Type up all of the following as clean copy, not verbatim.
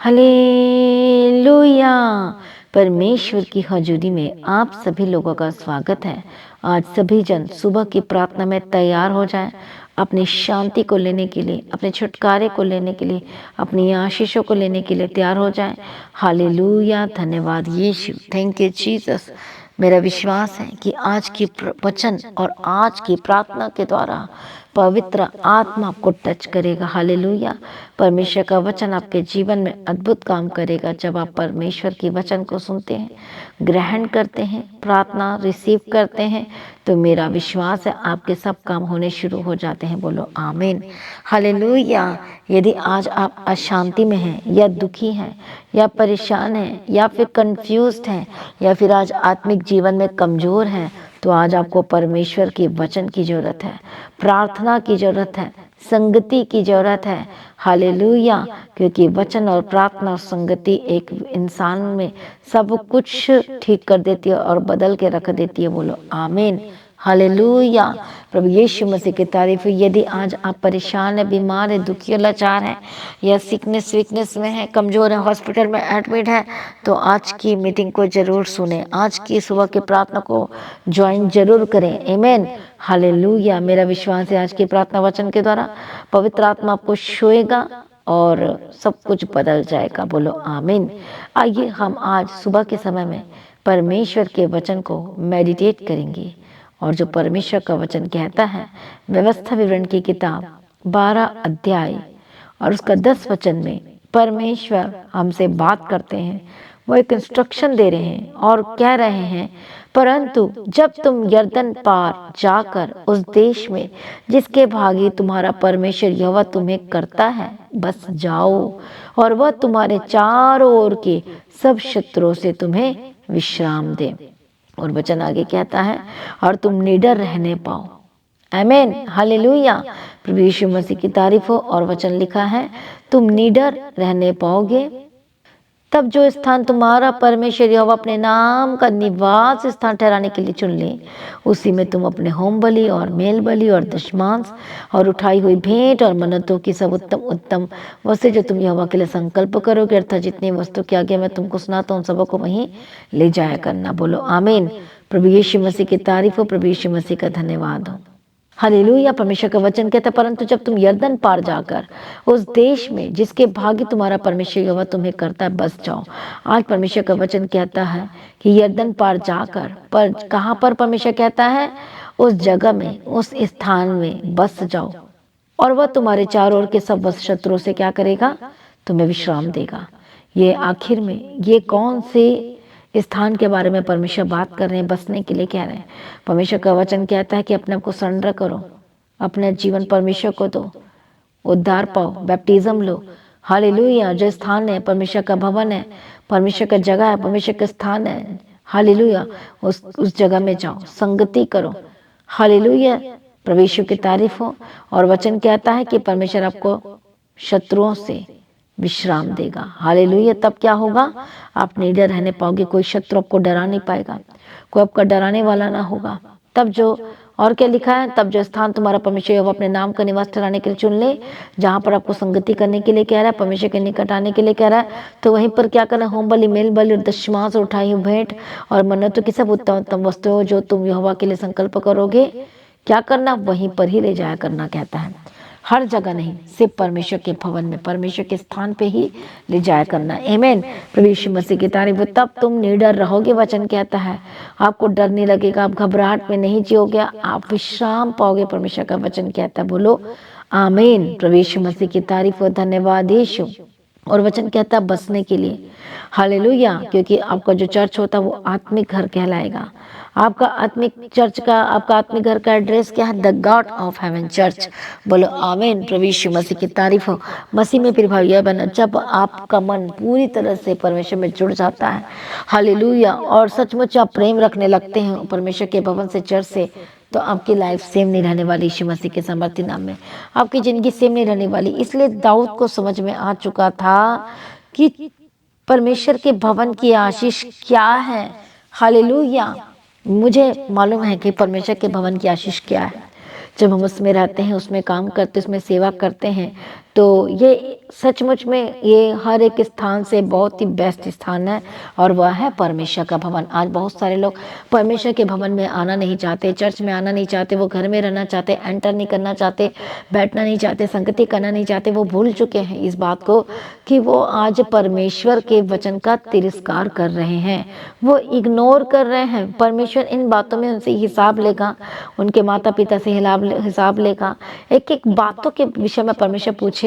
Hallelujah. परमेश्वर की हजूरी में आप सभी लोगों का स्वागत है। आज सभी जन सुबह की प्रार्थना में तैयार हो जाएं, अपनी शांति को लेने के लिए, अपने छुटकारे को लेने के लिए, अपनी आशीषों को लेने के लिए तैयार हो जाएं। हालेलुया। धन्यवाद यीशु, थैंक यू जीसस। मेरा विश्वास है कि आज की वचन और आज की प्रार्थना के द्वारा पवित्र आत्मा आपको टच करेगा। हालेलुया। परमेश्वर का वचन आपके जीवन में अद्भुत काम करेगा जब आप परमेश्वर की वचन को सुनते हैं, ग्रहण करते हैं, प्रार्थना रिसीव करते हैं, तो मेरा विश्वास है आपके सब काम होने शुरू हो जाते हैं। बोलो आमीन। हालेलुया। यदि आज आप अशांति में हैं या दुखी हैं या परेशान हैं या फिर कंफ्यूज्ड हैं या फिर आज आत्मिक जीवन में कमजोर हैं, तो आज आपको परमेश्वर के वचन की जरूरत है, प्रार्थना की जरूरत है, संगति की जरूरत है। हालेलुया। क्योंकि वचन और प्रार्थना और संगति एक इंसान में सब कुछ ठीक कर देती है और बदल के रख देती है। बोलो आमीन। हालेलुया। प्रभु यीशु मसीह की तारीफ। यदि आज आप परेशान है, बीमार है, दुखी और लाचार हैं या सिकनेस वीकनेस में है, कमजोर है, हॉस्पिटल में एडमिट है, तो आज की मीटिंग को जरूर सुने, आज की सुबह की प्रार्थना को ज्वाइन जरूर करें। आमीन। हालेलुया। मेरा विश्वास है आज की प्रार्थना वचन के द्वारा पवित्र आत्मा आपको छुएगा और सब कुछ बदल जाएगा। बोलो आमीन। आइए हम आज सुबह के समय में परमेश्वर के वचन को मेडिटेट करेंगे। और जो परमेश्वर का वचन कहता है, व्यवस्था विवरण की किताब 12 अध्याय और उसका 10 वचन में परमेश्वर हमसे बात करते हैं। वो एक इंस्ट्रक्शन दे रहे हैं और कह रहे हैं, परंतु जब तुम यरदन पार जाकर उस देश में जिसके भागी तुम्हारा परमेश्वर यहोवा तुम्हें करता है, बस जाओ, और वह तुम्हारे चारों ओर के सब शत्रुओं से तुम्हें विश्राम दे। और वचन आगे कहता है, और तुम निडर रहने पाओ। आमीन। हालेलुया। प्रभु यीशु मसीह की तारीफ हो। और वचन लिखा है, तुम निडर रहने पाओगे तब जो स्थान तुम्हारा परमेश्वर यहोवा अपने नाम का निवास स्थान ठहराने के लिए चुन ले, उसी में तुम अपने होम बलि और मेल बलि और दशमांश और उठाई हुई भेंट और मन्नतों की सब उत्तम उत्तम वस्तु जो तुम यहोवा के लिए संकल्प करोगे, अर्थात जितनी वस्तु की आगे मैं तुमको सुनाता हूँ सबों को वहीं ले जाया करना। बोलो आमीन। प्रभु यीशु मसीह की तारीफ हो। प्रभु यीशु मसीह का धन्यवाद हो। हालेलुया। परमेश्वर का वचन कहता है, परंतु जब तुम यरदन पार जाकर उस देश में जिसके भागी तुम्हारा परमेश्वर यहोवा तुम्हें करता है, बस जाओ। आज परमेश्वर का वचन कहता है कि यरदन पार जाकर, पर कहाँ पर परमेश्वर कहता है? उस जगह में, उस स्थान में बस जाओ, और वह तुम्हारे चारों ओर के सब शत्रुओं से क्या करेगा? तुम्हें विश्राम देगा। ये आखिर में ये कौन से स्थान के बारे में परमेश्वर बात कर रहे हैं? बसने के लिए कह रहे हैं। परमेश्वर का वचन कहता है कि अपने आप को सरेंडर करो, अपने जीवन परमेश्वर को दो, उद्धार पाओ, बैप्टिज्म लो। हालेलुया। जो स्थान है परमेश्वर का भवन है, परमेश्वर का जगह है, परमेश्वर का स्थान है। हालेलुया। उस जगह में जाओ, संगति करो। हालेलुया। प्रभु की तारीफ हो। और वचन कहता है कि परमेश्वर आपको शत्रुओं से विश्राम देगा। हालेलुया। तब क्या होगा? आप निडर रहने पाओगे। कोई शत्रु आपको डरा नहीं पाएगा, कोई आपका डराने वाला ना होगा। तब जो, और क्या लिखा है? तब जो स्थान तुम्हारा परमेश्वर यहोवा अपने नाम का निवास ठहराने के लिए चुन ले, जहां पर आपको संगति करने के लिए कह रहा है, परमेश्वर के निकट आने के लिए कह रहा है, तो वहीं पर क्या करना? होम बलि, मेल बलि और दशमांश उठाई हुई भेंट और मन्नतों की सब उत्तम उत्तम वस्तुओं जो तुम यहोवा के लिए संकल्प करोगे, क्या करना? वहीं पर ही ले जाया करना कहता है। हर जगह नहीं, सिर्फ परमेश्वर के भवन में, परमेश्वर के स्थान पे ही ले जाया करना। आमीन। प्रभु यीशु मसीह की तारीफ। तब तुम निडर रहोगे, वचन कहता है। आपको डर नहीं लगेगा, आप घबराहट में नहीं जियोगे, आप विश्राम पाओगे, परमेश्वर का वचन कहता है। बोलो आमीन। प्रभु यीशु मसीह की तारीफ हो। धन्यवाद यीशु। और वचन कहता है बसने के लिए। हालेलुया। क्योंकि आपका जो चर्च होता है वो आत्मिक घर कहलाएगा। आपका आत्मिक चर्च का, आपका आत्मिक घर का एड्रेस क्या है? The God of haven church. बोलो आमीन। प्रभु यीशु मसीह की तारीफ हो। मसीह में फिर भाई बना, जब आपका मन पूरी तरह से परमेश्वर में जुड़ जाता है, हालेलुया, और सचमुच आप प्रेम रखने लगते हैं परमेश्वर के भवन से, चर्च से, तो आपकी लाइफ सेम नहीं रहने वाली। यीशु मसीह के सामर्थ्य नाम में आपकी जिंदगी सेम नहीं रहने वाली। इसलिए दाऊद को समझ में आ चुका था कि परमेश्वर के भवन की आशीष क्या है। हालेलुया। मुझे मालूम है कि परमेश्वर के भवन की आशीष क्या है। जब हम उसमें रहते हैं, उसमें काम करते हैं, उसमें सेवा करते हैं, तो ये सचमुच में ये हर एक स्थान से बहुत ही बेस्ट स्थान है और वह है परमेश्वर का भवन। आज बहुत सारे लोग परमेश्वर के भवन में आना नहीं चाहते, चर्च में आना नहीं चाहते, वो घर में रहना चाहते, एंटर नहीं करना चाहते, बैठना नहीं चाहते, संगति करना नहीं चाहते। वो भूल चुके हैं इस बात को कि वो आज परमेश्वर के वचन का तिरस्कार कर रहे हैं, वो इग्नोर कर रहे हैं। परमेश्वर इन बातों में उनसे हिसाब लेगा, उनके माता पिता से हिसाब लेगा, एक एक बातों के विषय में परमेश्वर पूछेगा।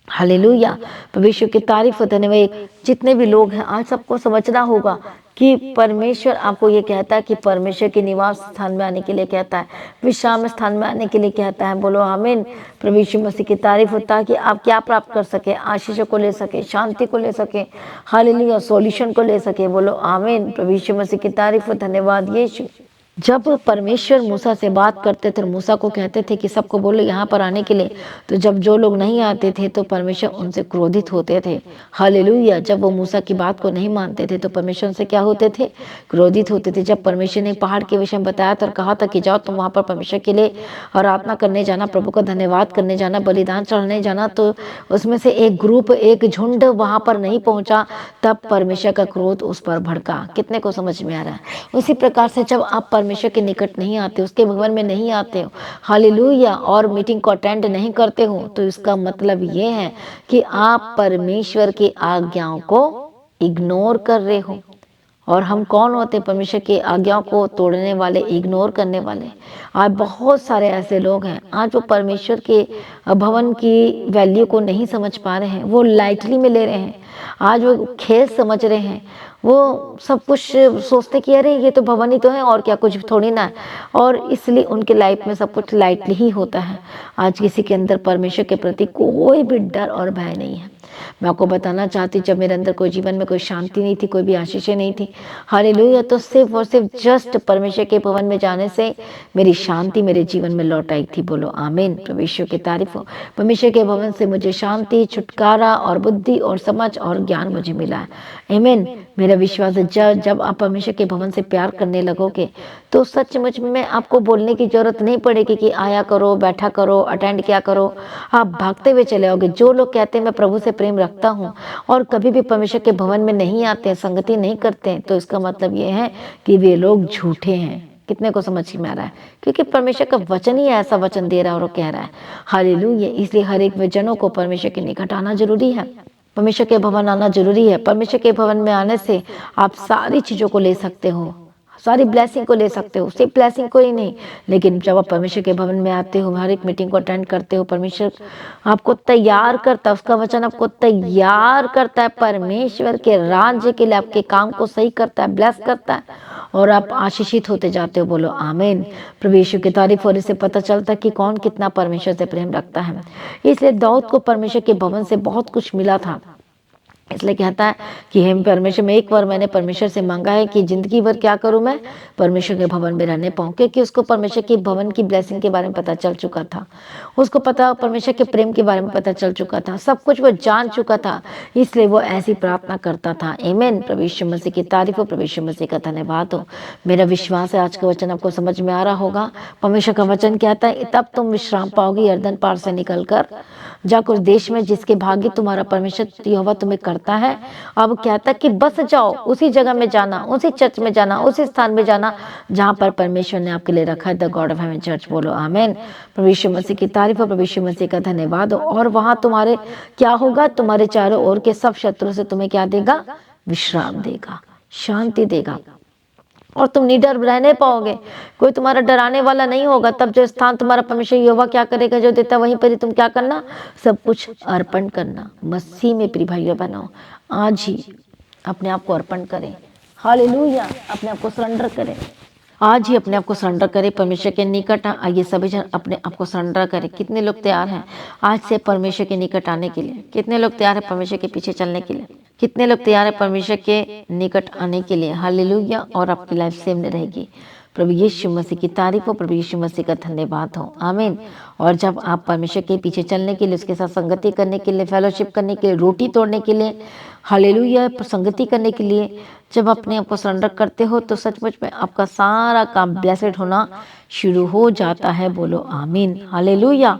हालेलुया, परमेश्वर की तारीफ हो। धन्यवाद। जितने भी लोग हैं आज सबको समझना होगा कि परमेश्वर आपको ये कहता है कि परमेश्वर के निवास स्थान में आने के लिए कहता है, विश्राम स्थान में आने के लिए कहता है। बोलो आमीन। प्रभु यीशु मसीह की तारीफ होता है कि आप क्या प्राप्त कर सके, आशीषों को ले सके, शांति को ले सके, हालेलुया, सॉल्यूशन को ले सके। बोलो आमीन। प्रभु यीशु मसीह की तारीफ हो। धन्यवाद यीशु। जब परमेश्वर मूसा से बात करते थे, मूसा को कहते थे कि सबको बोलो यहाँ पर आने के लिए, तो जब जो लोग नहीं आते थे तो परमेश्वर उनसे क्रोधित होते थे। हालेलुया। जब वो मूसा की बात को नहीं मानते थे तो परमेश्वर उनसे क्या होते थे, क्रोधित होते थे। जब परमेश्वर ने पहाड़ के विषय में बताया था और कहा था कि जाओ तुम वहाँ पर परमेश्वर के लिए आराधना करने जाना, प्रभु का धन्यवाद करने जाना, बलिदान चढ़ाने जाना, तो उसमें से एक ग्रुप, एक झुंड वहाँ पर नहीं पहुँचा, तब परमेश्वर का क्रोध उस पर भड़का। कितने को समझ में आ रहा है? उसी प्रकार से जब आप परमेश्वर के निकट नहीं आते, उसके भवन में नहीं आते हो, हालेलुया, और मीटिंग को अटेंड नहीं करते हो, तो इसका मतलब ये है कि आप परमेश्वर की आज्ञाओं को इग्नोर कर रहे हो। और हम कौन होते? परमेश्वर की आज्ञाओं को तोड़ने वाले, इग्नोर करने वाले। आज बहुत सारे ऐसे लोग हैं आज वो परमेश्वर के भवन की वैल्यू को नहीं समझ पा रहे हैं, वो लाइटली में ले रहे हैं, आज वो खेल समझ रहे हैं, वो सब कुछ सोचते कि अरे ये तो भवन ही तो है और क्या, कुछ थोड़ी ना है, और इसलिए उनके लाइफ में सब कुछ लाइटली ही होता है। आज किसी के अंदर परमेश्वर के प्रति कोई भी डर और भय नहीं है। मैं आपको बताना चाहती, जब मेरे अंदर कोई जीवन में कोई शांति नहीं थी, कोई भी आशीषें नहीं थी, हालेलुया, तो सिर्फ और सिर्फ जस्ट परमेश्वर के भवन में जाने से मेरी शांति मेरे जीवन में लौट आई थी। बोलो आमीन। परमेश्वर की तारीफ हो। परमेश्वर के भवन से मुझे शांति, छुटकारा और बुद्धि और समझ और ज्ञान मुझे मिला है। आमीन। मेरा विश्वास है जब आप परमेश्वर के भवन से प्यार करने लगोगे तो सचमुच में आपको बोलने की जरूरत नहीं पड़ेगी कि आया करो, बैठा करो, अटेंड किया करो। आप भागते हुए चले आओगे। जो लोग कहते हैं मैं प्रभु से प्रेम रखता हूँ और कभी भी परमेश्वर के भवन में नहीं आते हैं, संगति नहीं करते हैं, तो इसका मतलब ये है कि वे लोग झूठे हैं। कितने को समझ में आ रहा है? क्योंकि परमेश्वर का वचन ही ऐसा वचन दे रहा है और वो कह रहा है हालेलुया। इसलिए हर एक जनों को परमेश्वर के निकट आना जरूरी है, परमेश्वर के भवन आना जरूरी है। परमेश्वर के भवन में आने से आप सारी चीजों को ले सकते हो, सारी ब्लेसिंग को ले सकते हो, सिर्फ ब्लेसिंग को ही नहीं, लेकिन जब आप परमेश्वर के भवन में आते हो, हर एक मीटिंग को अटेंड करते हो, परमेश्वर आपको तैयार करता है, उसका वचन आपको तैयार करता है परमेश्वर के राज्य के लिए, आपके काम को सही करता है, ब्लेस करता है और आप आशीषित होते जाते हो। बोलो आमीन। प्रभु यीशु की तारीफ होने से पता चलता है कि कौन कितना परमेश्वर से प्रेम रखता है। इसलिए दाऊद को परमेश्वर के भवन से बहुत कुछ मिला था, इसलिए कहता है कि हे परमेश्वर, में एक बार मैंने परमेश्वर से मांगा है कि जिंदगी भर क्या करूं, मैं परमेश्वर के भवन में रहने पाऊं, क्योंकि उसको परमेश्वर के भवन की ब्लेसिंग के बारे में पता चल चुका था, उसको पता परमेश्वर के प्रेम के बारे में पता चल चुका था, सब कुछ वो जान चुका था, इसलिए वो ऐसी प्रार्थना करता था। आमीन। प्रभु यीशु मसीह की तारीफ हो, प्रभु यीशु मसीह का धन्यवाद हो। मेरा विश्वास है आज का वचन आपको समझ में आ रहा होगा। परमेश्वर का वचन कहता है तब तुम विश्राम पाओगे यरदन पार से निकलकर जाकर उस देश में जिसके भाग्य तुम्हारा परमेश्वर यहोवा तुम्हें करता है। अब कहता कि बस जाओ, उसी जगह में जाना, उसी चर्च में जाना, उसी स्थान में जाना जहां पर परमेश्वर ने आपके लिए रखा है, the God of haven church. बोलो आमीन। प्रभु यीशु मसीह की तारीफ हो, प्रभु यीशु मसीह का धन्यवाद हो। और वहां तुम्हारे क्या होगा, तुम्हारे चारों ओर के सब शत्रु से तुम्हें क्या देगा, विश्राम देगा, शांति देगा, और तुम निडर रहने पाओगे, कोई तुम्हारा डराने वाला नहीं होगा। तब जो स्थान तुम्हारा परमेश्वर यहोवा क्या करेगा, जो देता वहीं पर ही तुम क्या करना, सब कुछ अर्पण करना। मसीह में प्रिय भाइयों बहनों, आज ही अपने आप को अर्पण करें। हालेलुया। अपने आप को सरेंडर करें, आज ही अपने आप को सरेंडर करें परमेश्वर के निकट। आइए सभी जन अपने आप को सरेंडर करें। कितने लोग तैयार हैं आज से परमेश्वर के निकट आने के लिए? कितने लोग तैयार हैं परमेश्वर के पीछे चलने के लिए? कितने लोग तैयार हैं परमेश्वर के निकट आने के लिए? हालेलुया। और आपकी लाइफ सेम रहेगी। प्रभु यीशु मसीह की तारीफ हो, प्रभु यीशु मसीह का धन्यवाद हो। आमीन। और जब आप परमेश्वर के पीछे चलने के लिए, उसके साथ संगति करने के लिए, फेलोशिप करने के लिए, रोटी तोड़ने के लिए, हालेलुया, संगति करने के लिए जब अपने आप को सरेंडर करते हो तो सचमुच में आपका सारा काम ब्लेसेड होना शुरू हो जाता है। बोलो आमीन। हालेलुया।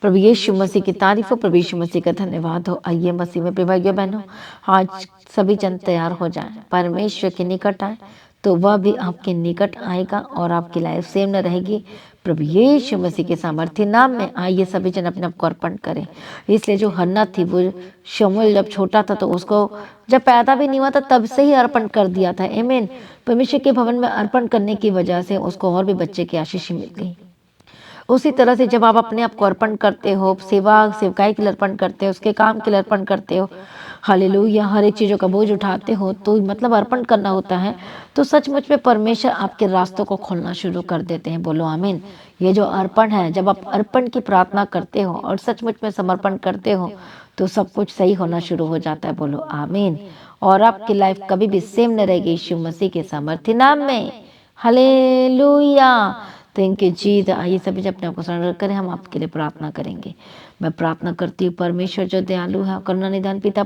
प्रभु यीशु मसीह की तारीफ हो, प्रभु यीशु मसीह का धन्यवाद हो। आइए मसीह में प्रिय भाइयों बहनों, आज सभी जन तैयार हो जाएं, परमेश्वर के निकट आए तो वह भी आपके निकट आएगा और आपकी लाइफ सेम न रहेगी। प्रभु यीशु मसीह के सामर्थ्य नाम में आइए सभी जन अपने आप को अर्पण करें। इसलिए जो हन्ना थी वो शमूएल जब छोटा था तो उसको जब पैदा भी नहीं हुआ था तब से ही अर्पण कर दिया था। आमीन। परमेश्वर के भवन में अर्पण करने की वजह से उसको और भी बच्चे की आशीष मिल गई। उसी तरह से जब आप अपने आप को अर्पण करते हो, सेवकाई के लिए अर्पण करते हो, उसके काम के लिए अर्पण करते हो, हालेलुया, हर एक चीज़ों का बोझ उठाते हो, तो मतलब अर्पण करना होता है, तो सचमुच में परमेश्वर आपके रास्तों को खोलना शुरू कर देते हैं। बोलो आमीन। ये जो अर्पण है, जब आप अर्पण की प्रार्थना करते हो और सचमुच में समर्पण करते हो तो सब कुछ सही होना शुरू हो जाता है। बोलो आमीन। और आपकी लाइफ कभी भी सेम न रहेगी यीशु मसीह के सामर्थ्य नाम में। हालेलुया। थैंक यू जी। आइए सभी जब अपने आप को सरेंडर करें, हम आपके लिए प्रार्थना करेंगे। मैं प्रार्थना करती हूँ परमेश्वर जो दयालु है, करुणा निधान पिता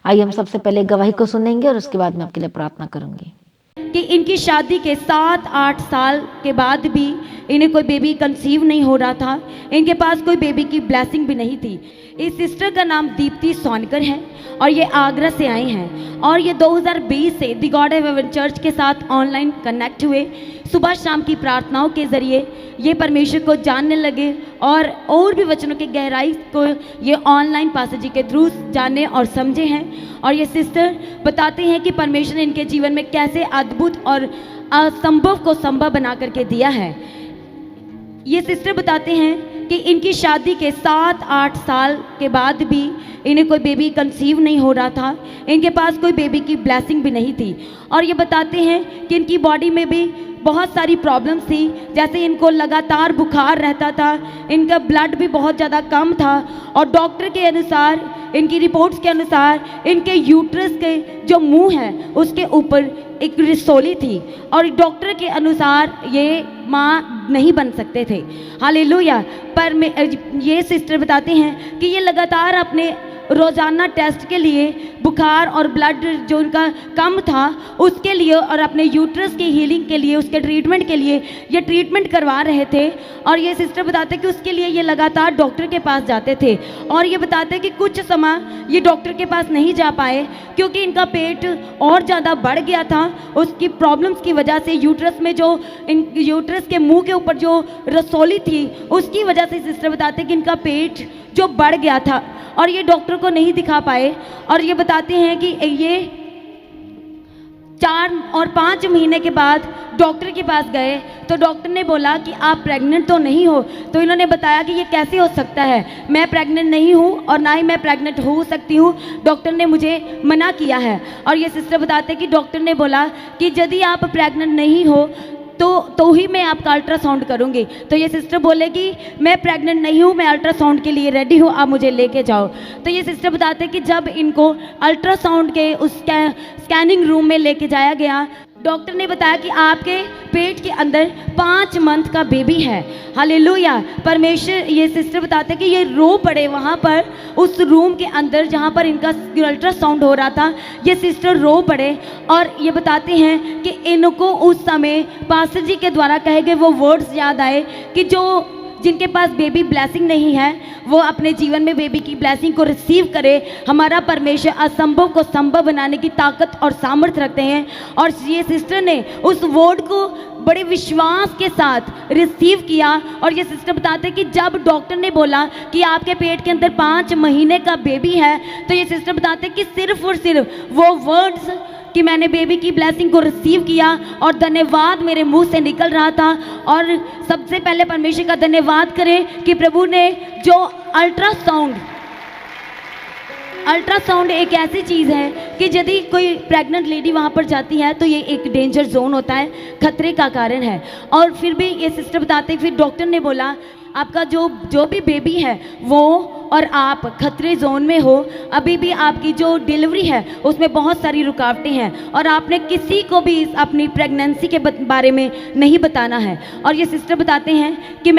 आइए हम सबसे पहले गवाही को सुनेंगे और उसके बाद मैं आपके लिए प्रार्थना करूंगी। कि इनकी शादी के 7-8 साल के बाद भी इन्हें कोई बेबी कंसीव नहीं हो रहा था, इनके पास कोई बेबी की ब्लेसिंग भी नहीं थी। इस सिस्टर का नाम दीप्ति सोनकर है और ये आगरा से आए हैं और ये 2020 से the God of haven church के साथ ऑनलाइन कनेक्ट हुए। सुबह शाम की प्रार्थनाओं के ज़रिए ये परमेश्वर को जानने लगे और भी वचनों की गहराई को ये ऑनलाइन पास्टर जी के थ्रू जाने और समझे हैं। और ये सिस्टर बताते हैं कि परमेश्वर ने इनके जीवन में कैसे अद्भुत और असंभव को संभव बना करके दिया है। ये सिस्टर बताते हैं कि इनकी शादी के 7-8 साल के बाद भी इन्हें कोई बेबी कंसीव नहीं हो रहा था, इनके पास कोई बेबी की ब्लेसिंग भी नहीं थी। और ये बताते हैं कि इनकी बॉडी में भी बहुत सारी प्रॉब्लम्स थी, जैसे इनको लगातार बुखार रहता था, इनका ब्लड भी बहुत ज़्यादा कम था और डॉक्टर के अनुसार, इनकी रिपोर्ट्स के अनुसार इनके यूट्रस के जो मुंह है उसके ऊपर एक रिसोली थी और डॉक्टर के अनुसार ये माँ नहीं बन सकते थे। हालेलुया। पर ये सिस्टर बताते हैं कि ये लगातार अपने रोज़ाना टेस्ट के लिए बुखार और ब्लड जो उनका कम था उसके लिए और अपने यूट्रस की हीलिंग के लिए, उसके ट्रीटमेंट के लिए ये ट्रीटमेंट करवा रहे थे। और ये सिस्टर बताते कि उसके लिए ये लगातार डॉक्टर के पास जाते थे और ये बताते कि कुछ समय ये डॉक्टर के पास नहीं जा पाए क्योंकि इनका पेट और ज़्यादा बढ़ गया था। उसकी प्रॉब्लम्स की वजह से यूट्रस में जो यूट्रस के मुँह के ऊपर जो रसोली थी उसकी वजह से सिस्टर बताते कि इनका पेट जो बढ़ गया था और ये डॉक्टर को नहीं दिखा पाए। और ये बताते हैं कि ये 4 और 5 महीने के बाद डॉक्टर के पास गए तो डॉक्टर ने बोला कि आप प्रेग्नेंट तो नहीं हो। तो इन्होंने बताया कि ये कैसे हो सकता है, मैं प्रेग्नेंट नहीं हूँ और ना ही मैं प्रेग्नेंट हो सकती हूँ, डॉक्टर ने मुझे मना किया है। और ये सिस्टर बताते हैं कि डॉक्टर ने बोला कि यदि आप प्रेग्नेंट नहीं हो तो ही मैं आपका अल्ट्रासाउंड करूंगी। तो ये सिस्टर बोले कि मैं प्रेग्नेंट नहीं हूँ, मैं अल्ट्रासाउंड के लिए रेडी हूँ, आप मुझे लेके जाओ। तो ये सिस्टर बताते हैं कि जब इनको अल्ट्रासाउंड के उस स्कैनिंग रूम में लेके जाया गया, डॉक्टर ने बताया कि आपके पेट के अंदर 5 मंथ का बेबी है। हालेलुया। परमेश्वर, ये सिस्टर बताते हैं कि ये रो पड़े वहाँ पर उस रूम के अंदर जहाँ पर इनका अल्ट्रासाउंड हो रहा था, ये सिस्टर रो पड़े। और ये बताते हैं कि इनको उस समय पास्टर जी के द्वारा कहे गए वो वर्ड्स याद आए कि जो जिनके पास बेबी ब्लेसिंग नहीं है वो अपने जीवन में बेबी की ब्लेसिंग को रिसीव करे। हमारा परमेश्वर असंभव को संभव बनाने की ताकत और सामर्थ्य रखते हैं। और ये सिस्टर ने उस वर्ड को बड़े विश्वास के साथ रिसीव किया। और ये सिस्टर बताते हैं कि जब डॉक्टर ने बोला कि आपके पेट के अंदर 5 महीने का बेबी है, तो ये सिस्टर बताते हैं कि सिर्फ और सिर्फ वो वर्ड्स कि मैंने बेबी की ब्लेसिंग को रिसीव किया और धन्यवाद मेरे मुंह से निकल रहा था। और सबसे पहले परमेश्वर का धन्यवाद करें कि प्रभु ने जो अल्ट्रासाउंड एक ऐसी चीज़ है कि यदि कोई प्रेग्नेंट लेडी वहाँ पर जाती है तो ये एक डेंजर जोन होता है, खतरे का कारण है। और फिर भी ये सिस्टर बताते, फिर डॉक्टर ने बोला आपका जो भी बेबी है वो और आप खतरे जोन में हो, अभी भी आपकी जो डिलीवरी है उसमें बहुत सारी रुकावटें हैं और आपने किसी को भी अपनी प्रेगनेंसी के बारे में नहीं बताना है। और ये सिस्टर बताते हैं कि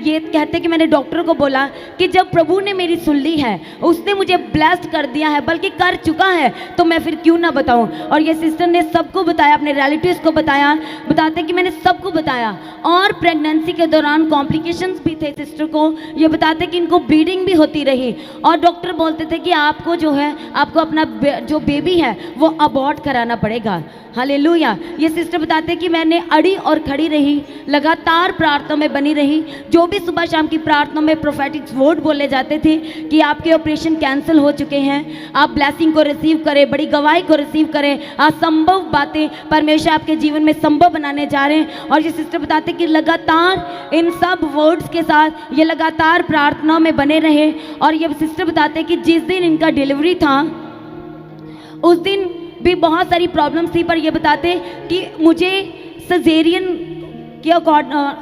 ये कहते हैं कि मैंने डॉक्टर को बोला कि जब प्रभु ने मेरी सुन ली है, उसने मुझे ब्लेस्ड कर दिया है, बल्कि कर चुका है, तो मैं फिर क्यों ना बताऊं। और ये सिस्टर ने सबको बताया, अपने रिलेटिव्स को बताया, बताते हैं कि मैंने सबको बताया। और प्रेगनेंसी के दौरान कॉम्प्लिकेशंस भी थे सिस्टर को, ये बताते कि इनको ब्लीडिंग भी होती रही और डॉक्टर बोलते थे कि आपको जो है, आपको अपना जो बेबी है वो अबॉर्ट कराना पड़ेगा। हालेलुया। ये सिस्टर बताते कि मैंने अड़ी और खड़ी रही, लगातार प्रार्थना में बनी रही। जो भी सुबह शाम की प्रार्थना में प्रोफेटिक वर्ड बोले जाते थे कि आपके ऑपरेशन कैंसिल हो चुके हैं, आप ब्लेसिंग को रिसीव करें, बड़ी गवाही को रिसीव करें, असंभव बातें परमेश्वर आपके जीवन में संभव बनाने जा रहे हैं। और ये सिस्टर बताते कि लगातार इन सब वर्ड्स के साथ ये लगातार प्रार्थना में बने रहे। और ये सिस्टर बताते कि जिस दिन इनका डिलीवरी था उस दिन भी बहुत सारी प्रॉब्लम्स थी, पर ये बताते कि मुझे सजेरियन के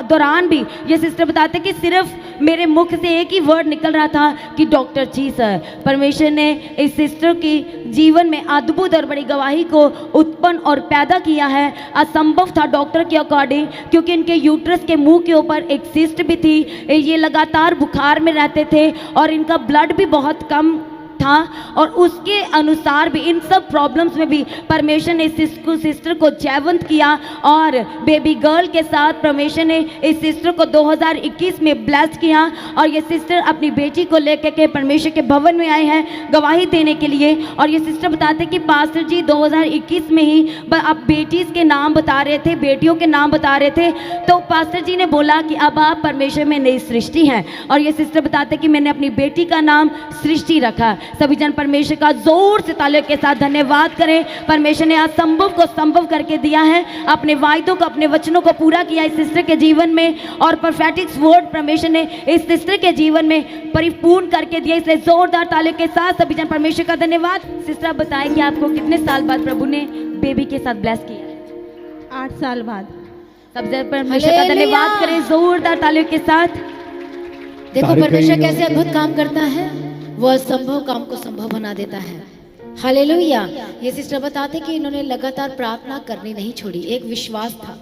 दौरान भी ये सिस्टर बताते कि सिर्फ मेरे मुख से एक ही वर्ड निकल रहा था कि डॉक्टर जीसस। परमेश्वर ने इस सिस्टर की जीवन में अद्भुत और बड़ी गवाही को उत्पन्न और पैदा किया है। असंभव था डॉक्टर के अकॉर्डिंग, क्योंकि इनके यूट्रस के मुंह के ऊपर एक सिस्ट भी थी, ये लगातार बुखार में रहते थे और इनका ब्लड भी बहुत कम था। और उसके अनुसार भी इन सब प्रॉब्लम्स में भी परमेश्वर ने इस सिस्टर को जयवंत किया और बेबी गर्ल के साथ परमेश्वर ने इस सिस्टर को 2021 में ब्लेस किया। और ये सिस्टर अपनी बेटी को लेकर के परमेश्वर के भवन में आए हैं गवाही देने के लिए। और ये सिस्टर बताते कि पास्टर जी 2021 में ही आप बेटीज के नाम बता रहे थे, बेटियों के नाम बता रहे थे, तो पास्टर जी ने बोला कि अब आप परमेश्वर में नई सृष्टि हैं। और ये सिस्टर बताते कि मैंने अपनी बेटी का नाम सृष्टि रखा। सभी जन परमेश्वर का जोर से तालियों के साथ धन्यवाद करें। परमेश्वर ने असंभव को संभव करके दिया है, अपने वायदों को, अपने वचनों को पूरा किया इस सिस्टर के जीवन में। और प्रोफेटिक वर्ड परमेश्वर ने इस सिस्टर के जीवन में परिपूर्ण करके दिया, इसलिए जोरदार तालियों के साथ सभी जन परमेश्वर का धन्यवाद। सिस्टर बताएं कि आपको कितने साल बाद प्रभु ने बेबी के साथ ब्लेस किया? 8 साल बाद। सब जन परमेश्वर का धन्यवाद करें जोरदार तालियों के साथ। देखो परमेश्वर कैसे अद्भुत काम करता है, वो असंभव काम को संभव बना देता है। हालेलुया। ये सिस्टर बताते कि इन्होंने लगातार प्रार्थना करनी नहीं छोड़ी, एक विश्वास था।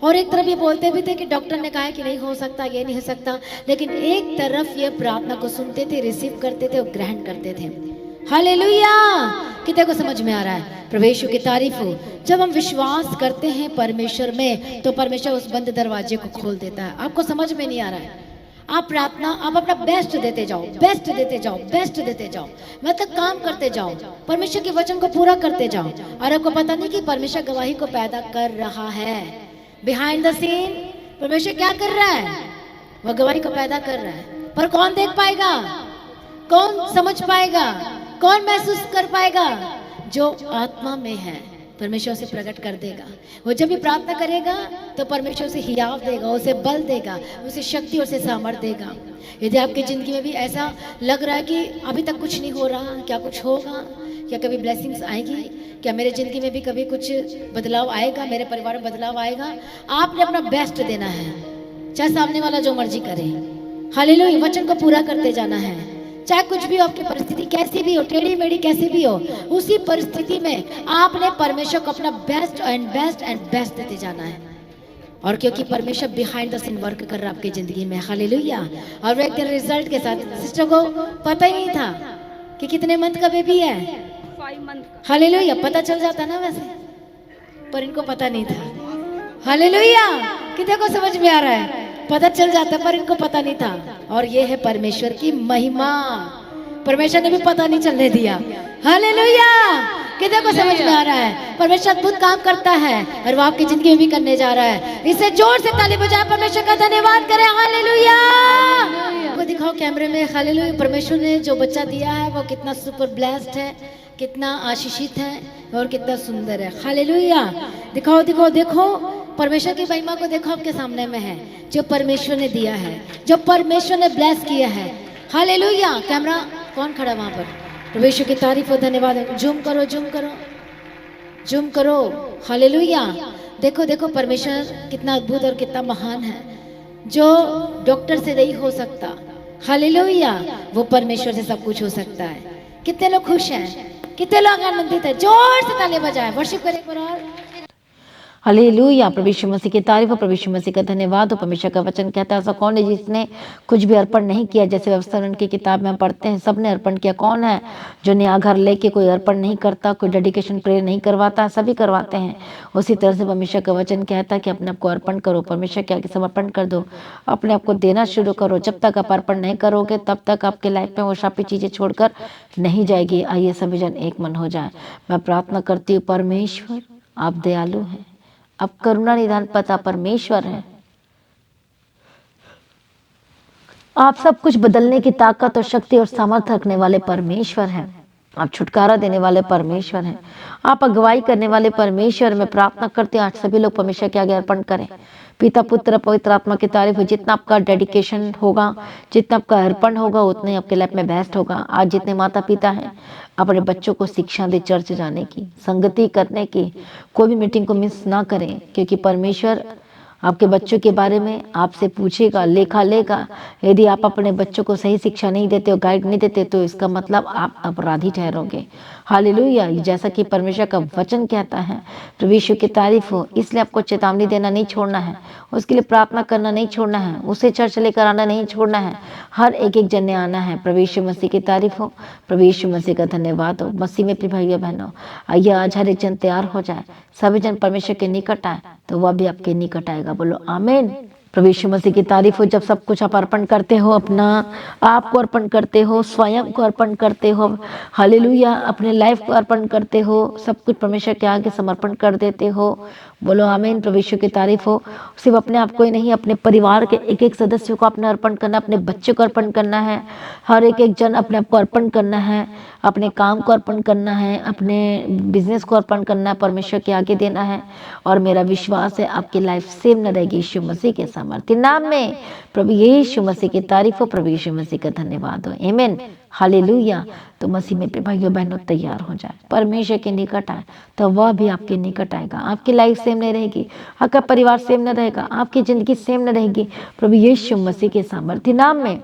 और एक तरफ ये बोलते भी थे कि डॉक्टर ने कहा कि नहीं हो सकता, ये नहीं हो सकता, लेकिन एक तरफ ये प्रार्थना को सुनते थे, रिसीव करते थे और ग्रहण करते थे। हालेलुया। कितने को समझ में आ रहा है? प्रभु की तारीफ हो। जब हम विश्वास करते हैं परमेश्वर में, तो परमेश्वर उस बंद दरवाजे को खोल देता है। आपको समझ में नहीं आ रहा है? आप प्रार्थना, आप अपना बेस्ट देते जाओ, बेस्ट देते जाओ, बेस्ट देते जाओ, मतलब काम करते जाओ, परमेश्वर के वचन को पूरा करते जाओ। और आपको पता नहीं कि परमेश्वर गवाही को पैदा कर रहा है। बिहाइंड द सीन परमेश्वर क्या कर रहा है? वह गवाही को पैदा कर रहा है। पर कौन देख पाएगा? कौन समझ पाएगा? कौन महसूस कर पाएगा? जो आत्मा में है परमेश्वर से प्रकट कर देगा। वो जब भी प्रार्थना करेगा तो परमेश्वर उसे हियाव देगा, उसे बल देगा, उसे शक्ति और उसे सामर्थ देगा। यदि आपकी ज़िंदगी में भी ऐसा लग रहा है कि अभी तक कुछ नहीं हो रहा, क्या कुछ होगा? क्या कभी ब्लेसिंग्स आएगी? क्या मेरे ज़िंदगी में भी कभी कुछ बदलाव आएगा? मेरे परिवार में बदलाव आएगा? आपने अपना बेस्ट देना है, चाहे सामने वाला जो मर्जी करे। हालेलुया। वचन को पूरा करते जाना है, चाहे कुछ भी हो, आपकी परिस्थिति कैसी भी हो, टेढ़ी मेढ़ी कैसी भी हो, उसी परिस्थिति में आपने परमेश्वर को अपना best and best and best देते जाना है। और क्योंकि परमेश्वर बिहाइंड द सीन वर्क कर रहा है आपकी जिंदगी में। हालेलुया। और एक दिन रिजल्ट के साथ सिस्टर को पता ही नहीं था कि कितने मंथ का बेबी है। 5 मंथ का। हालेलुया। पता चल जाता ना वैसे, पर इनको पता नहीं था। हालेलुया। कितने को समझ में आ रहा है? पता चल जाता, पर इनको पता नहीं था। और ये है परमेश्वर की महिमा। परमेश्वर ने भी पता नहीं चलने दिया। हालेलुया। कितने को समझ में आ रहा है? परमेश्वर अद्भुत काम करता है और वो आपकी जिंदगी में भी करने जा रहा है। इसे जोर से ताली बजाएं, परमेश्वर का धन्यवाद करें। हालेलुया। वो दिखाओ कैमरे में। हालेलुया। परमेश्वर ने जो बच्चा दिया है वो कितना सुपर ब्लेस्ड है, कितना आशीषित है और कितना सुंदर है। हालेलुया। दिखाओ दिखाओ देखो, परमेश्वर की महिमा को देखो, आपके सामने में है जो परमेश्वर ने दिया है, जो परमेश्वर ने ब्लेस किया है। हालेलुया। कैमरा कौन खड़ा वहां पर? परमेश्वर की तारीफ और धन्यवाद। जूम करो, जूम करो, जूम करो। हालेलुया। देखो देखो परमेश्वर कितना अद्भुत और कितना महान है, जो डॉक्टर से नहीं हो सकता। हालेलुया। वो परमेश्वर से सब कुछ हो सकता है। कितने लोग खुश हैं? कितने लोग आनंदित हैं? जोर से ताली बजाएं, वर्शिप करें एक बार और। हालेलुया। प्रभु यीशु मसीह की तारीफ हो, प्रभु यीशु मसीह का धन्यवाद हो। परमेश्वर का वचन कहता है ऐसा कौन है जिसने कुछ भी अर्पण नहीं किया, जैसे व्यवस्था की किताब में हम पढ़ते हैं सबने अर्पण किया। कौन है जो नया घर लेके कोई अर्पण नहीं करता, कोई डेडिकेशन प्रेयर नहीं करवाता? सभी करवाते हैं। उसी तरह से परमेश्वर का वचन कहता है कि अपने आप को अर्पण करो, परमेश्वर के आगे समर्पण कर दो, अपने आप को देना शुरू करो। जब तक आप अर्पण नहीं करोगे तब तक आपके लाइफ में वो शापी चीजें छोड़कर नहीं जाएगी। आइए सभी जन एक मन हो जाए। मैं प्रार्थना करती हूँ, परमेश्वर आप दयालु हैं, अब करुणा निधान पता परमेश्वर है। आप सब कुछ बदलने की ताकत और शक्ति और सामर्थ्य रखने वाले परमेश्वर हैं। आप छुटकारा देने वाले परमेश्वर हैं। आप अगुवाई करने वाले परमेश्वर। मैं प्रार्थना करती हूँ आज सभी लोग परमेश्वर के आगे अर्पण करें। पिता पुत्र पवित्र आत्मा की तारीफ हो। जितना आपका डेडिकेशन होगा, जितना आपका अर्पण होगा, उतना ही आपके लाइफ में बेस्ट होगा। आज जितने माता पिता हैं अपने बच्चों को शिक्षा दे, चर्च जाने की, संगति करने की, कोई भी मीटिंग को मिस ना करें, क्योंकि परमेश्वर आपके बच्चों के बारे में आपसे पूछेगा, लेखा लेगा। यदि आप अपने बच्चों को सही शिक्षा नहीं देते हो, गाइड नहीं देते, तो इसका मतलब आप अपराधी ठहरोगे। हालेलुया। जैसा कि परमेश्वर का वचन कहता है, प्रभु यीशु की तारीफ हो। इसलिए आपको चेतावनी देना नहीं छोड़ना है, उसके लिए प्रार्थना करना नहीं छोड़ना है, उसे चर्च लेकर आना नहीं छोड़ना है। हर एक एक जन ने आना है। प्रभु यीशु मसीह की तारीफ हो, प्रभु यीशु मसीह का धन्यवाद हो। मसीह में प्रिय भाइयों बहनों, आइए आज हर एक जन तैयार हो जाए। सभी जन परमेश्वर के निकट आए तो वह भी आपके निकट आएगा। बोलो आमीन। प्रभु यीशु मसीह की तारीफ हो। जब सब कुछ आप अर्पण करते हो, अपना आप को अर्पण करते हो, स्वयं को अर्पण करते हो, हालेलुया, अपने लाइफ को अर्पण करते हो, सब कुछ परमेश्वर के आगे समर्पण कर देते हो। बोलो आमीन। प्रभु यीशु की तारीफ हो। सिर्फ अपने आप को ही नहीं, अपने परिवार के एक एक सदस्यों को अपने अर्पण करना, अपने बच्चे को अर्पण करना है। हर एक एक जन अपने आप को अर्पण करना है, अपने काम को अर्पण करना है, अपने बिजनेस को अर्पण करना है, परमेश्वर के आगे देना है। और मेरा विश्वास है आपकी लाइफ सेम न रहेगी यीशु मसीह के सामर्थ्य नाम में। प्रभु यीशु मसीह की तारीफ हो, प्रभु यीशु मसीह का धन्यवाद हो। आमीन। हालेलुया। तो मसीह में भाइयों बहनों तैयार हो जाए, परमेश्वर के निकट आए तो वह भी आपके निकट आएगा। आपकी लाइफ सेम नहीं रहेगी, आपका परिवार सेम न रहेगा, आपकी जिंदगी सेम न रहेगी। प्रभु यीशु मसीह के सामर्थ्य नाम में।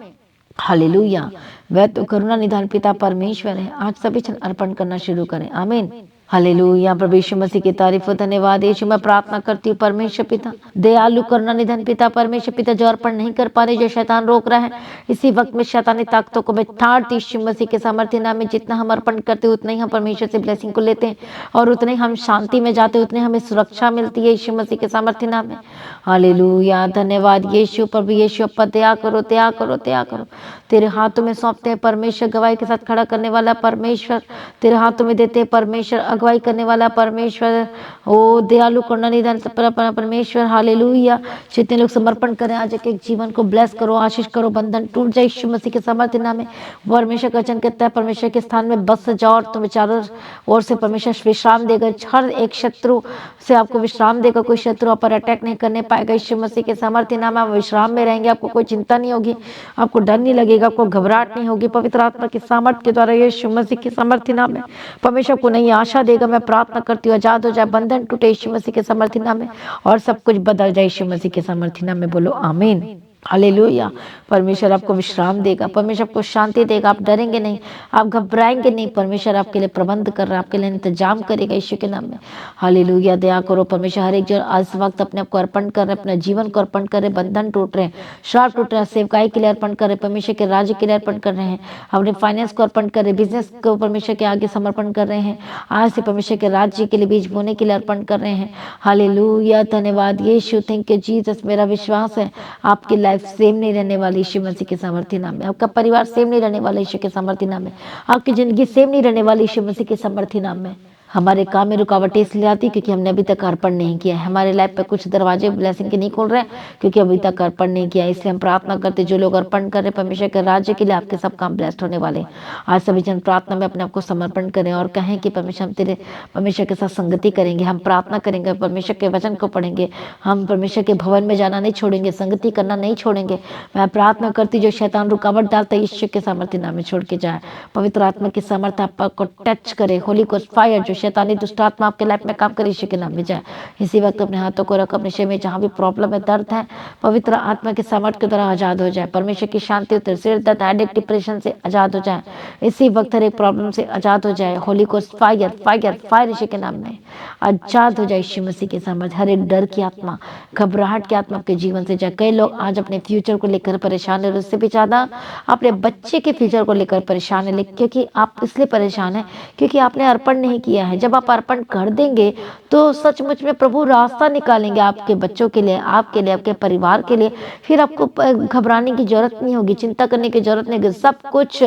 हालेलुया। वह तो करुणा निधान पिता परमेश्वर है। आज सभी जन अर्पण करना शुरू करें। आमीन। हालेलुया। प्रभु यीशु मसीह की तारीफ हो। धन्यवाद यीशु। मैं प्रार्थना करती हूँ परमेश्वर पिता, दयालु करुणा निधन पिता परमेश्वर पिता, जो अर्पण नहीं कर पा रहे, जो शैतान रोक रहा है, इसी वक्त में शैतानी ताकतों को मैं ताड़ती यीशु मसीह के सामर्थ्य नाम में। जितना हम अर्पण करते हैं उतना ही हम परमेश्वर से ब्लेसिंग को लेते हैं और उतने ही हम शांति में जाते हैं, उतने हमें सुरक्षा मिलती है यीशु मसीह के सामर्थ्य नाम में। हालेलुया। धन्यवाद यीशु। प्रभु यीशु अप्पा दया करो, दया करो, दया करो। तेरे हाथों में सौंपते हैं परमेश्वर, गवाही के साथ खड़ा करने वाला परमेश्वर, तेरे हाथों में देते हैं परमेश्वर, अगुवाई करने वाला परमेश्वर, ओ दयालु करुणा निधान परमेश्वर। हालेलुया। जितने लोग समर्पण करें आज एक एक जीवन को ब्लेस करो, आशीष करो, बंधन टूट जाए यीशु मसीह के सामर्थ्य नाम में। परमेश्वर का वचन कहता है परमेश्वर के स्थान में बस जाओ और तुम्हें चारों ओर से परमेश्वर विश्राम देगा। हर एक शत्रु से आपको विश्राम देगा, कोई शत्रु आप पर अटैक नहीं करने पाएगा यीशु मसीह के सामर्थ्य नाम में। आप विश्राम में रहेंगे, आपको कोई चिंता नहीं होगी, आपको डर नहीं लगेगा, आपको घबराहट नहीं होगी। पवित्र आत्मा की सामर्थ्य के द्वारा यीशु मसीह के सामर्थ्य नाम में परमेश्वर को नई आशा देगा। मैं प्रार्थना करती हूँ आजाद हो जाए, बंधन टूटे यीशु मसीह के सामर्थ्य नाम में और सब कुछ बदल जाए यीशु मसीह के सामर्थ्य नाम में। बोलो आमीन। हालेलुया। परमेश्वर आपको विश्राम देगा, परमेश्वर आपको शांति देगा, आप डरेंगे नहीं, आप घबराएंगे नहीं। परमेश्वर आपके लिए प्रबंध कर रहा है, आपके लिए इंतजाम करेगा यीशु के नाम में। हालेलुया। दया करो परमेश्वर। हर एक जो आज वक्त अपने आप को अर्पण कर रहे, अपने जीवन को अर्पण कर रहे, बंधन टूट रहे, श्राप टूट रहा है, सेवकाई के लिए अर्पण कर रहे, परमेश्वर के राज्य के लिए अर्पण कर रहे हैं, अपने फाइनेंस को अर्पण कर रहे, बिजनेस को परमेश्वर के आगे समर्पण कर रहे हैं, आज से परमेश्वर के राज्य के लिए बीज बोने के लिए अर्पण कर रहे हैं। हालेलुया। धन्यवाद यीशु। Thank you Jesus. मेरा विश्वास है आपकी लाइफ सेम नहीं रहने वाली यीशु मसीह के सामर्थ्य नाम में। आपका परिवार सेम नहीं रहने वाला यीशु के सामर्थ्य नाम में। आपकी जिंदगी सेम नहीं रहने वाली यीशु मसीह के सामर्थ्य नाम में। हमारे काम में रुकावटें इसलिए आती क्योंकि हमने अभी तक अर्पण नहीं किया है। हमारे लाइफ पे कुछ दरवाजे ब्लेसिंग के नहीं खोल रहे क्योंकि अभी तक अर्पण नहीं किया। इसलिए हम प्रार्थना करते जो लोग अर्पण कर रहे परमेश्वर के राज्य के लिए, आपके सब काम ब्लेस्ड होने वाले। आज सभी जन प्रार्थना में अपने आप को समर्पण करें और कहें कि परमेश्वर हम तेरे परमेश्वर के साथ संगति करेंगे, हम प्रार्थना करेंगे, परमेश्वर के वचन को पढ़ेंगे, हम परमेश्वर के भवन में जाना नहीं छोड़ेंगे, संगति करना नहीं छोड़ेंगे। मैं प्रार्थना करती जो शैतान रुकावट डालता है यीशु के सामर्थ्य नाम में छोड़ के जाए। पवित्र आत्मा की सामर्थ्य आपको टच करे, होली को फायर जो शैतानी दुष्ट आत्मा आपके लाइफ में काम करे, यीशु के नाम में जाए। इसी वक्त अपने हाथों को रख अपने शरीर में जहाँ भी प्रॉब्लम है, दर्द है, पवित्र आत्मा के सामर्थ्य के द्वारा आजाद हो जाए। परमेश्वर की शांति उतर, सिर दर्द, हेडेक, डिप्रेशन से आजाद हो जाए। इसी वक्त हर एक प्रॉब्लम से आजाद हो जाए। Holy ghost fire fire fire Yeshu के नाम में आजाद हो जाए। यीशु मसीह के सामर्थ्य, हर एक डर की आत्मा, घबराहट की आत्मा आपके जीवन से जाए। कई लोग आज अपने फ्यूचर को लेकर परेशान है, उससे भी ज्यादा अपने बच्चे के फ्यूचर को लेकर परेशान है। क्योंकि आप इसलिए परेशान है क्योंकि आपने अर्पण नहीं किया है। जब आप अर्पण कर देंगे तो सचमुच में प्रभु रास्ता निकालेंगे आपके बच्चों के लिए, आपके लिए, आपके परिवार के लिए। फिर आपको घबराने की जरूरत नहीं होगी, चिंता करने की जरूरत नहीं होगी। सब कुछ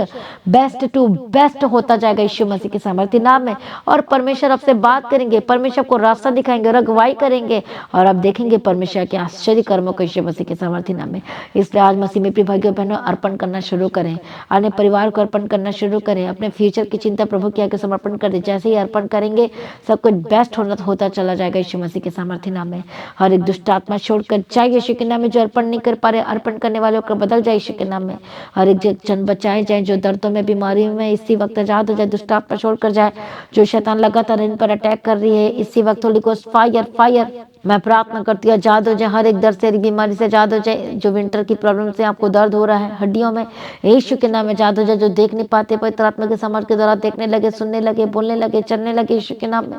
बेस्ट टू बेस्ट होता जाएगा यीशु मसीह के सामर्थ्य नाम में। और परमेश्वर आपसे बात करेंगे, परमेश्वर को रास्ता दिखाएंगे और अगुवाई करेंगे, और आप देखेंगे परमेश्वर के आश्चर्य कर्मों को यीशु मसीह के सामर्थ्य नाम में। इसलिए आज मसीह में प्रिय भाइयों बहनों अर्पण करना शुरू करें, अपने परिवार को अर्पण करना शुरू करें, अपने फ्यूचर की चिंता प्रभु के आगे समर्पण कर दें। जैसे ही अर्पण करेंगे सब कुछ बेस्ट होता चला जाएगा यीशु मसीह के सामर्थ्य नाम में। हर एक दुष्ट आत्मा छोड़कर जाए यीशु के नाम में। जो अर्पण नहीं कर पा रहे, अर्पण करने वालों को बदल जाए यीशु के नाम में। हर एक जन बचाए जाए जो दर्दों में, बीमारियों में, इसी वक्त आजाद हो जाए। दुष्ट आत्मा छोड़कर जाए। जो शैतान लगातार इन पर अटैक कर रही है, इसी वक्त होली गोस्ट फायर फायर मैं प्रार्थना करती हूँ आजाद हो जाए। हर एक दर्द से, हर एक बीमारी से आजाद हो जाए। जो विंटर की प्रॉब्लम से आपको दर्द हो रहा है हड्डियों में, यीशु के नाम में आजाद हो जाए। जो देख नहीं पाते, पवित्र आत्मा के सामर्थ्य के द्वारा देखने लगे, सुनने लगे, बोलने लगे, चलने लगे यीशु के नाम में।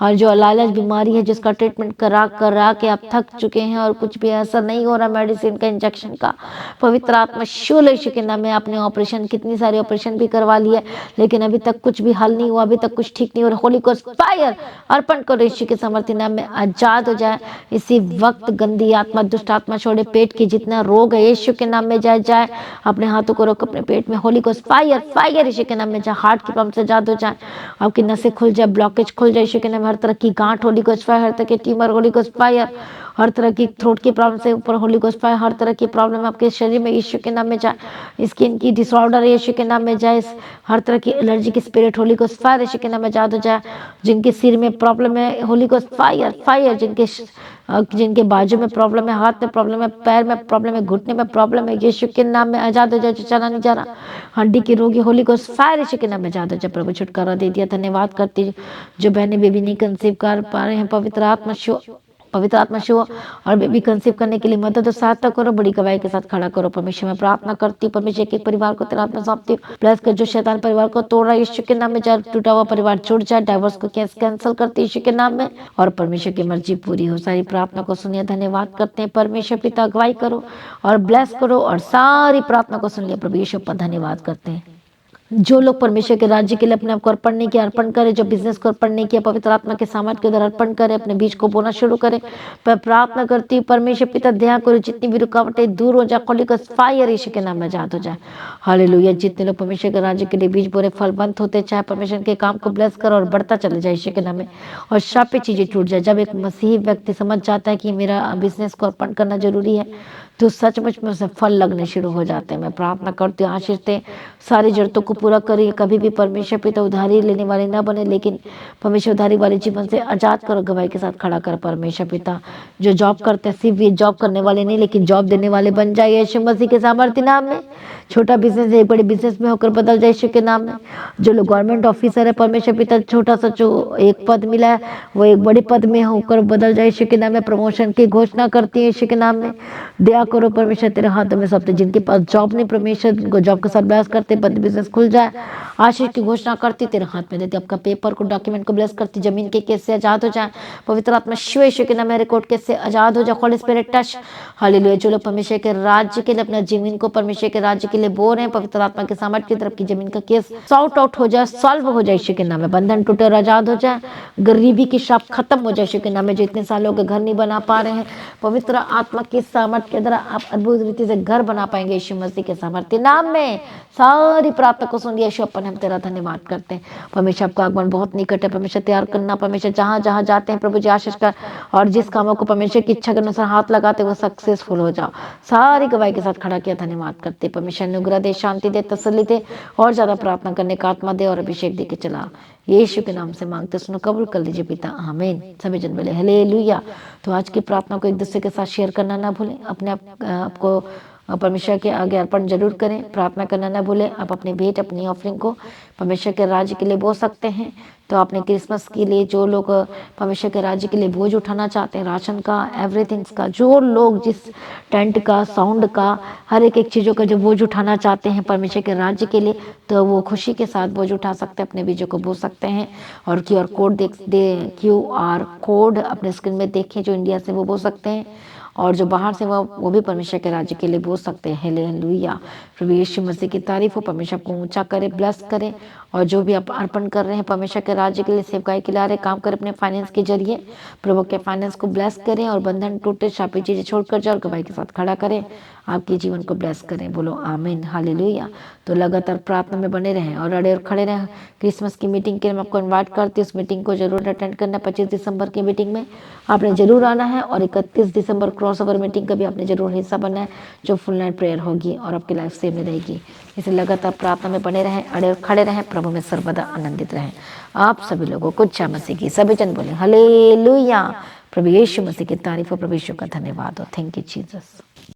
और जो लालच बीमारी है जिसका ट्रीटमेंट करा के आप थक चुके हैं और कुछ भी असर नहीं हो रहा मेडिसिन का, इंजेक्शन का, पवित्र आत्मा शूल यीशु के नाम में। आपने ऑपरेशन, कितनी सारी ऑपरेशन भी करवा लिया लेकिन अभी तक कुछ भी हल नहीं हुआ, अभी तक कुछ ठीक नहीं हो रहा। होली गोस्ट फायर अर्पण करो यीशु के सामर्थ्य नाम में, आजाद हो जाए। इसी वक्त गंदी आत्मा, दुष्ट आत्मा छोड़े। पेट की जितना रोग है यीशु के नाम में जाए। अपने हाथों को रोक अपने पेट में। Holi ghost fire fire Yeshu के नाम में जाए। हार्ट की प्रॉब्लम से आजाद हो जाए। आपकी नसें खुल जाए, ब्लॉकेज खुल जाए यीशु के नाम में। हर तरह की गांठ होली गोस्ट फायर, हर तरह की ट्यूमर होली गोस्ट फायर, हर तरह की थ्रोट की प्रॉब्लम से ऊपर होली गोस्ट फायर, हर तरह की प्रॉब्लम आपके शरीर में यीशु के नाम में जाए। स्किन की डिसऑर्डर यीशु के नाम में जाए। हर तरह की एलर्जी की spirit Holi ghost fire Yeshu के नाम में आजाद हो जाए। जिनके सिर में प्रॉब्लम है होली गोस्ट फायर फायर, जिनके बाजू में प्रॉब्लम है, हाथ में प्रॉब्लम है, पैर में प्रॉब्लम है, घुटने में प्रॉब्लम है, यीशु के नाम में आजाद हो जाए। जो चला नहीं जा रहा, हड्डी की रोगी होली गोस्ट फायर यीशु के नाम में आजाद हो जाए। प्रभु छुटकारा दे दिया, धन्यवाद करती हूँ। जो बहनें बेबी नहीं कंसीव कर पा रहे हैं, पवित्र आत्मा शो और बेबी कंसीव करने के लिए मदद और सहायता करो। बड़ी गवाही के साथ खड़ा करो। परमेश्वर मैं प्रार्थना करती हूँ, परमेश्वर एक परिवार को तेरा हाथ में सौंपती हूँ। प्लस कर जो शैतान परिवार को तोड़ रहा है यीशु के नाम में जाए। टूटा हुआ परिवार जुड़ जाए। डाइवोर्स को कैंसिल करते यीशु के नाम में, और परमेश्वर की मर्जी पूरी हो। सारी प्रार्थना को सुनिए, धन्यवाद करते हैं। परमेश्वर पिता अगुवाई करो और ब्लेस करो, और सारी प्रार्थना को सुन लिया प्रभु यीशु पर धन्यवाद करते हैं। जो लोग परमेश्वर के राज्य के लिए अपने आप को अर्पण नहीं किया, अर्पण करे। जो बिजनेस को अर्पण नहीं किया, पवित्र आत्मा के सामर्थ्य के द्वारा अर्पण करे, अपने बीज को बोना शुरू करे। मैं प्रार्थना करती हूँ परमेश्वर पिता दया करो, जितनी भी रुकावटें दूर हो जाए। होली गोस्ट फायर यीशु के नाम में आजाद हो जाए। हालेलुया। जितने लोग परमेश्वर के राज्य के लिए बीज बोरे, फलवंत होते चाहे, परमेश्वर के काम को ब्लेस करो और बढ़ता चले जाए यीशु के नाम में, और शापित चीजें टूट जाए। जब एक मसीही व्यक्ति समझ जाता है कि मेरा बिजनेस को अर्पण करना जरूरी है, तो सचमुच में उसे फल लगने शुरू हो जाते हैं। मैं प्रार्थना करती हूँ आशीष दे, सारी जरूरतों को पूरा करिए। कभी भी परमेश्वर पिता उधारी लेने वाले ना बने, लेकिन परमेश्वर उधारी वाले जीवन से आजाद करो। गवाही के साथ खड़ा कर परमेश्वर पिता। जो जॉब करते हैं सिर्फ ये जॉब करने वाले नहीं, लेकिन जॉब देने वाले बन जाए यीशु मसीह के सामर्थ्य नाम में। छोटा बिजनेस एक बड़े बिजनेस में होकर बदल जाए यीशु के नाम में। जो लोग गवर्नमेंट ऑफिसर है, परमेश्वर पिता छोटा सा जो एक पद मिला है वो एक बड़े पद में होकर बदल जाए यीशु के नाम में। प्रमोशन की घोषणा करती है यीशु के नाम में। दया करो परमेश्वर, तेरे हाथों में सब। जिनके पास जॉब नहीं, परमेश्वर को जॉब के साथ ब्लेस करते, बिजनेस खुल जाए। आशीष की घोषणा करती, तेरे हाथ में देती। आपका पेपर को, डॉक्यूमेंट को ब्लेस करती। जमीन के केस से आजाद हो जाए। पवित्र आत्मा शिव यीशु के नाम में रिकॉर्ड केस से आजाद हो जाए। Holi spirit touch. हालेलुया। जो लोग परमेश्वर के राज्य के लिए अपना जमीन को परमेश्वर के राज्य के लिए बो रहे हैं, पवित्र आत्मा के सामर्थ्य की तरफ की जमीन का केस सॉर्ट आउट हो जाए, सॉल्व हो जाए यीशु के नाम में। बंधन टूटे और आजाद हो जाए। गरीबी की श्राप खत्म हो जाए यीशु के नाम में। जो इतने सालों के घर नहीं बना पा रहे हैं, पवित्र आत्मा की सामर्थ्य के द्वारा आप अद्भुत रीति से घर बना पाएंगे यीशु मसीह के सामर्थ्य नाम में। सारी प्रार्थना को सुन लिया यीशु, अपन हम तेरा धन्यवाद करते हैं। परमेश्वर आपका आगमन बहुत निकट है। परमेश्वर तैयार करना, परमेश्वर जहाँ जहाँ जाते हैं प्रभु जी आशीष कर, और जिस कामों को परमेश्वर की इच्छा के अनुसार हाथ लगाते वो सक्सेसफुल हो जाओ। सारी गवाही के साथ खड़ा किया, धन्यवाद करते। परमेश्वर अनुग्रह दे, शांति दे, तसल्ली दे, और ज्यादा प्रार्थना करने का आत्मा दे, और अभिषेक दे के चला। यीशु के नाम से मांगते सुनो, कबूल कर लीजिए पिता, आमीन। सभी जन बोले हालेलुया। तो आज की प्रार्थना को एक दूसरे के साथ शेयर करना ना भूलें। अपने आपको और परमेश्वर के आगे अर्पण जरूर करें। प्रार्थना करना ना भूलें। आप अपनी भेंट, अपनी ऑफरिंग को परमेश्वर के राज्य के लिए बो सकते हैं। तो आपने क्रिसमस के लिए जो लोग परमेश्वर के राज्य के लिए बोझ उठाना चाहते हैं, राशन का, एवरीथिंग्स का, जो लोग जिस टेंट का, साउंड का, हर एक चीज़ों का जो बोझ उठाना चाहते हैं परमेश्वर के राज्य के लिए, तो वो खुशी के साथ बोझ उठा सकते हैं, अपने बीजों को बो सकते हैं। और QR कोड अपने स्क्रीन में देखें, जो इंडिया से वो बो सकते हैं, और जो बाहर से वो भी परमेश्वर के राज्य के लिए बोल सकते हैं। हालेलुया। प्रभु यीशु मसीह की तारीफ हो। परमेश्वर को ऊंचा करे, ब्लेस करे। और जो भी आप अर्पण कर रहे हैं परमेश्वर के राज्य के लिए, सेवकाई के लिए काम करें अपने फाइनेंस के जरिए, प्रभु के फाइनेंस को ब्लेस करें और बंधन टूटे, शापी चीजें छोड़कर जाओ, गवाही के साथ खड़ा करें, आपके जीवन को ब्लेस करें। बोलो आमीन, हालेलुया। तो लगातार प्रार्थना में बने रहें और अड़े और खड़े रहें। क्रिसमस की मीटिंग के लिए मैं आपको इन्वाइट करती हूँ। उस मीटिंग को जरूर अटेंड करना। 25 दिसंबर की मीटिंग में आपने जरूर आना है, और 31 दिसंबर क्रॉसओवर मीटिंग का भी आपने जरूर हिस्सा बनना है, जो फुल नाइट प्रेयर होगी और आपकी लाइफ सेव में रहेगी। इसलिए लगातार प्रार्थना में बने रहें, अड़े और खड़े रहें, प्रभु में सर्वदा आनंदित रहें। आप सभी लोगों को इच्छा मसीह की सभी जन बोले हालेलुया। प्रभु यीशु मसीह की तारीफ हो। प्रभु यीशु का धन्यवाद हो। Thank you Jesus.